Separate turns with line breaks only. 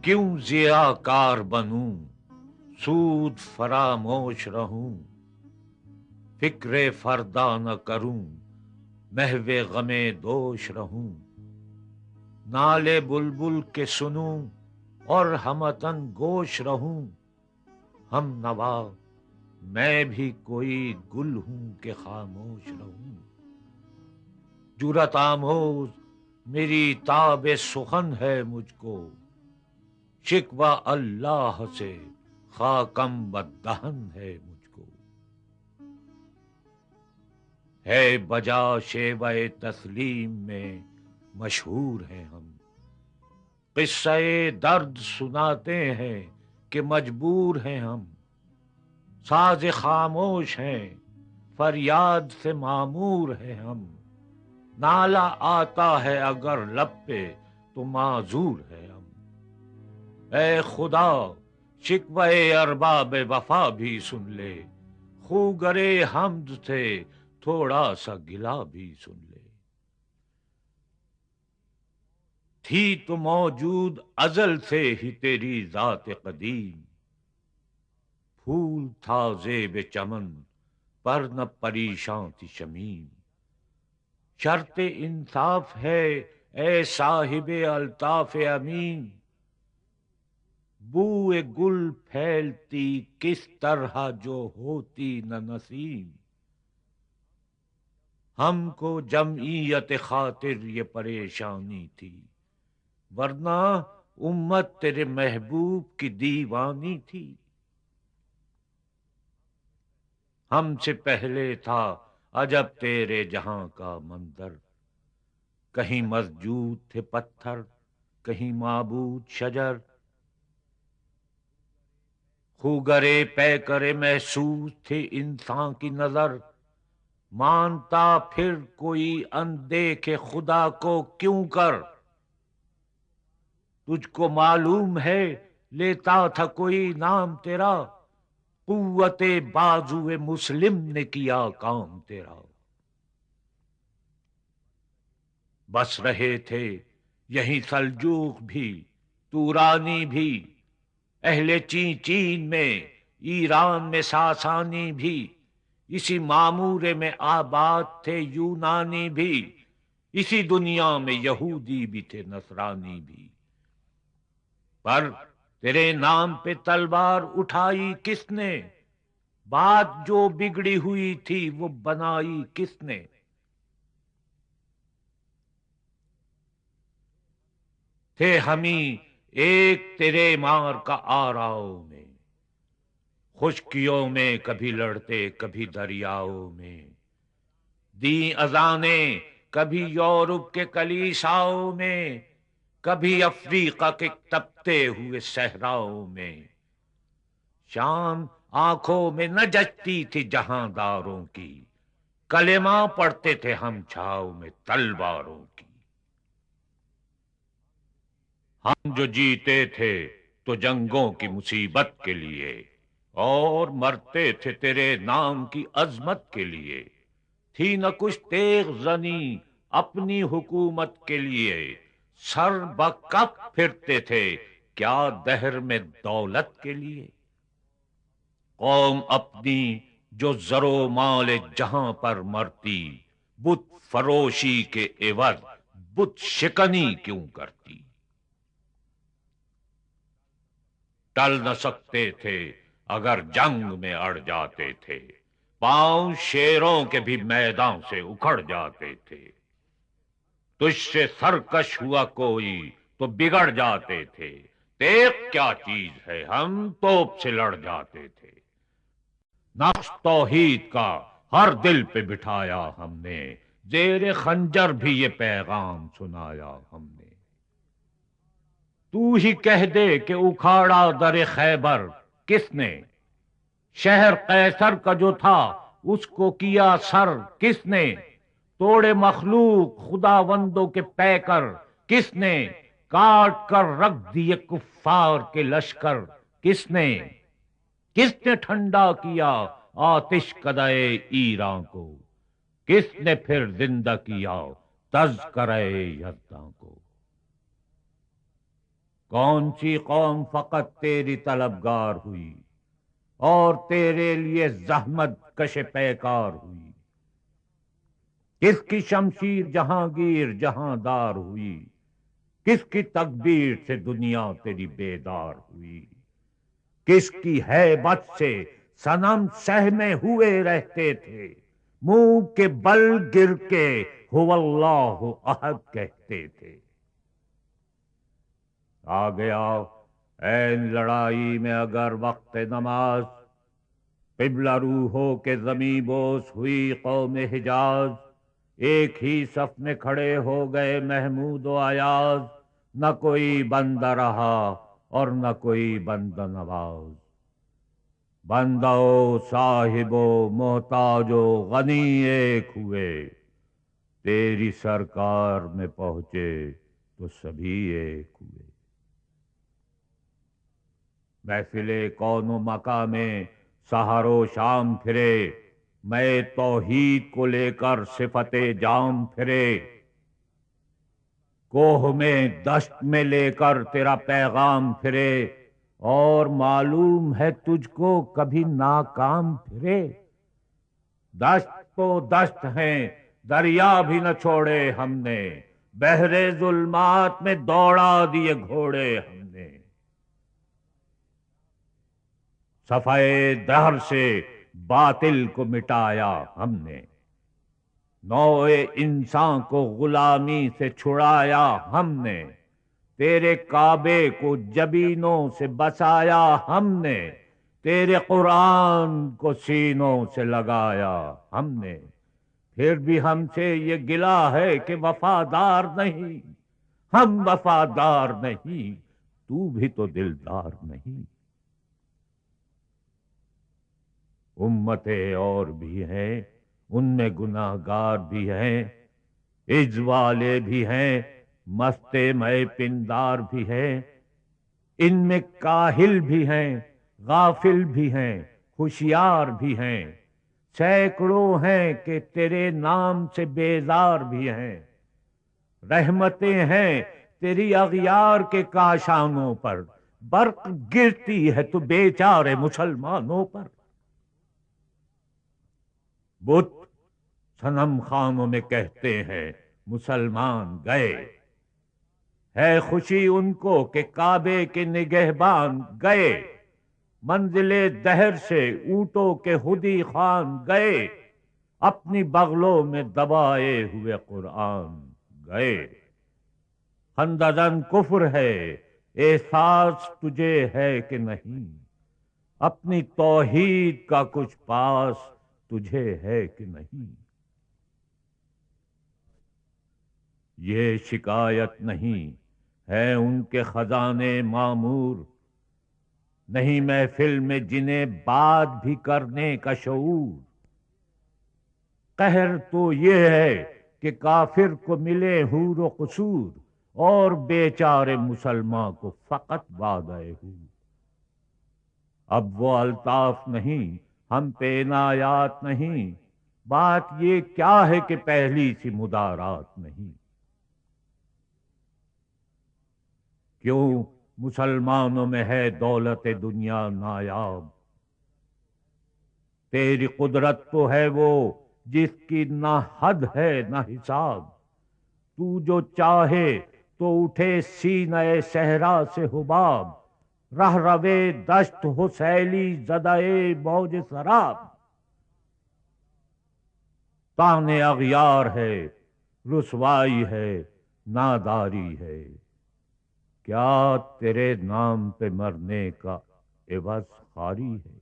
کیوں ضیاء کار بنوں، سود فراموش رہوں، فکر فردا نہ کروں، محو غم دوش رہوں، نالے بلبل کے سنوں اور ہمتن گوش رہوں، ہم نوا میں بھی کوئی گل ہوں کہ خاموش رہوں، جرات آموز میری تاب سخن ہے مجھ کو، شکوہ اللہ سے خاکم بددہن ہے مجھ کو، ہے بجا شیوہ تسلیم میں مشہور ہیں ہم، قصہ درد سناتے ہیں کہ مجبور ہیں ہم، ساز خاموش ہیں فریاد سے معمور ہیں ہم، نالہ آتا ہے اگر لب پہ تو معذور ہے ہم، اے خدا شکوہ ارباب وفا بھی سن لے، خوگرے حمد سے تھوڑا سا گلہ بھی سن لے، تھی تو موجود ازل سے ہی تیری ذات قدیم، پھول تھا زیب چمن پر نہ پریشاں تھی شمیم، شرط انصاف ہے اے صاحب الطاف امین، بوئے گل پھیلتی کس طرح جو ہوتی نہ نسیم، ہم کو جمعیت خاطر یہ پریشانی تھی، ورنہ امت تیرے محبوب کی دیوانی تھی، ہم سے پہلے تھا عجب تیرے جہاں کا منظر، کہیں مسجود تھے پتھر کہیں معبود شجر، خوگرے پیکرے محسوس تھے انسان کی نظر، مانتا پھر کوئی اندیکھ خدا کو کیوں کر، تجھ کو معلوم ہے لیتا تھا کوئی نام تیرا، قوت بازو مسلم نے کیا کام تیرا، بس رہے تھے یہیں سلجوق بھی تورانی بھی، اہل چین میں ایران میں ساسانی بھی، اسی معمورے میں آباد تھے یونانی بھی، اسی دنیا میں یہودی بھی تھے نصرانی بھی، پر تیرے نام پہ تلوار اٹھائی کس نے، بات جو بگڑی ہوئی تھی وہ بنائی کس نے، تھے ہمیں ایک تیرے مار کا آراؤ میں، خشکیوں میں کبھی لڑتے کبھی دریاؤں میں، دی اذانیں کبھی یورپ کے کلیساؤں میں، کبھی افریقہ کے تپتے ہوئے صحراؤں میں، شام آنکھوں میں نہ جچتی تھی جہاں داروں کی، کلمہ پڑھتے تھے ہم چھاؤ میں تلواروں کی، ہم جو جیتے تھے تو جنگوں کی مصیبت کے لیے، اور مرتے تھے تیرے نام کی عظمت کے لیے، تھی نہ کچھ تیغ زنی اپنی حکومت کے لیے، سر بکف پھرتے تھے کیا دہر میں دولت کے لیے، قوم اپنی جو زر و مال جہاں پر مرتی، بت فروشی کے عوض بت شکنی کیوں کرتی، ٹل نہ سکتے تھے اگر جنگ میں اڑ جاتے تھے، پاؤں شیروں کے بھی میدان سے اکھڑ جاتے تھے، تجھ سے سرکش ہوا کوئی تو بگڑ جاتے تھے، تیغ کیا چیز ہے ہم توپ سے لڑ جاتے تھے، نقش توحید کا ہر دل پہ بٹھایا ہم نے، زیر خنجر بھی یہ پیغام سنایا ہم نے، تو ہی کہہ دے کہ اکھاڑا در خیبر کس نے، شہر قیصر کا جو تھا اس کو کیا سر کس نے، توڑے مخلوق خداوندوں کے پیکر کس نے، کاٹ کر رکھ دیے کفار کے لشکر کس نے، کس نے ٹھنڈا کیا آتش کدے ایران کو، کس نے پھر زندہ کیا تذکرہ یزداں کو، کون سی قوم فقط تیری طلبگار ہوئی اور تیرے لیے زحمت کش پیکار ہوئی؟ کس کی شمشیر جہانگیر جہاندار ہوئی؟ کس کی تکبیر سے دنیا تیری بیدار ہوئی؟ کس کی ہیبت سے صنم سہمے ہوئے رہتے تھے، منہ کے بل گر کے هو اللہ احد کہتے تھے؟ آ گیا این لڑائی میں اگر وقت نماز، قبلہ رو ہو کے زمیں بوس ہوئی قوم حجاز، ایک ہی صف میں کھڑے ہو گئے محمود و ایاز، نہ کوئی بندہ رہا اور نہ کوئی بندہ نواز، بندہ و صاحب و محتاج و غنی ایک ہوئے، تیری سرکار میں پہنچے تو سبھی ایک ہوئے۔ محفل کون و مکاں میں سحر و شام پھرے، میں توحید کو لے کر صفت جام پھرے، کوہ میں دشت میں لے کر تیرا پیغام پھرے، اور معلوم ہے تجھ کو کبھی ناکام پھرے۔ دشت تو دشت ہیں دریا بھی نہ چھوڑے ہم نے، بحر ظلمات میں دوڑا دیے گھوڑے ہم نے، صفحے دہر سے باطل کو مٹایا ہم نے، نوع انسان کو غلامی سے چھڑایا ہم نے، تیرے کعبے کو جبینوں سے بسایا ہم نے، تیرے قرآن کو سینوں سے لگایا ہم نے، پھر بھی ہم سے یہ گلہ ہے کہ وفادار نہیں، ہم وفادار نہیں، تو بھی تو دلدار نہیں۔ امتیں اور بھی ہیں، ان میں گناہ گار بھی ہیں، عز والے بھی ہیں، مست مے پندار بھی ہیں، ان میں کاہل بھی ہیں، غافل بھی ہیں، ہوشیار بھی ہیں، سینکڑوں ہیں کہ تیرے نام سے بیزار بھی ہیں، رحمتیں ہیں تیری اغیار کے کاشانوں پر، برق گرتی ہے تو بیچارے مسلمانوں پر۔ بت صنم خانوں میں کہتے ہیں مسلمان گئے، ہے خوشی ان کو کہ کعبے کے نگہبان گئے، منزل دہر سے اونٹوں کے ہدی خان گئے، اپنی بغلوں میں دبائے ہوئے قرآن گئے۔ خندزن کفر ہے احساس تجھے ہے کہ نہیں، اپنی توحید کا کچھ پاس تجھے ہے کہ نہیں؟ یہ شکایت نہیں ہے ان کے خزانے معمور، نہیں محفل میں جنہیں بات بھی کرنے کا شعور، قہر تو یہ ہے کہ کافر کو ملے حور و قصور، اور بیچارے مسلمان کو فقط وعدہ حور۔ اب وہ الطاف نہیں ہم پہ عنایات نہیں، بات یہ کیا ہے کہ پہلی سی مدارات نہیں؟ کیوں مسلمانوں میں ہے دولت دنیا نایاب، تیری قدرت تو ہے وہ جس کی نہ حد ہے نہ حساب، تو جو چاہے تو اٹھے سینہ صحرا سے حباب، رہ روے دشت ہو سیلی زدائے موج سراب، تانے اغیار ہے رسوائی ہے ناداری ہے، کیا تیرے نام پہ مرنے کا عوض خواری ہے؟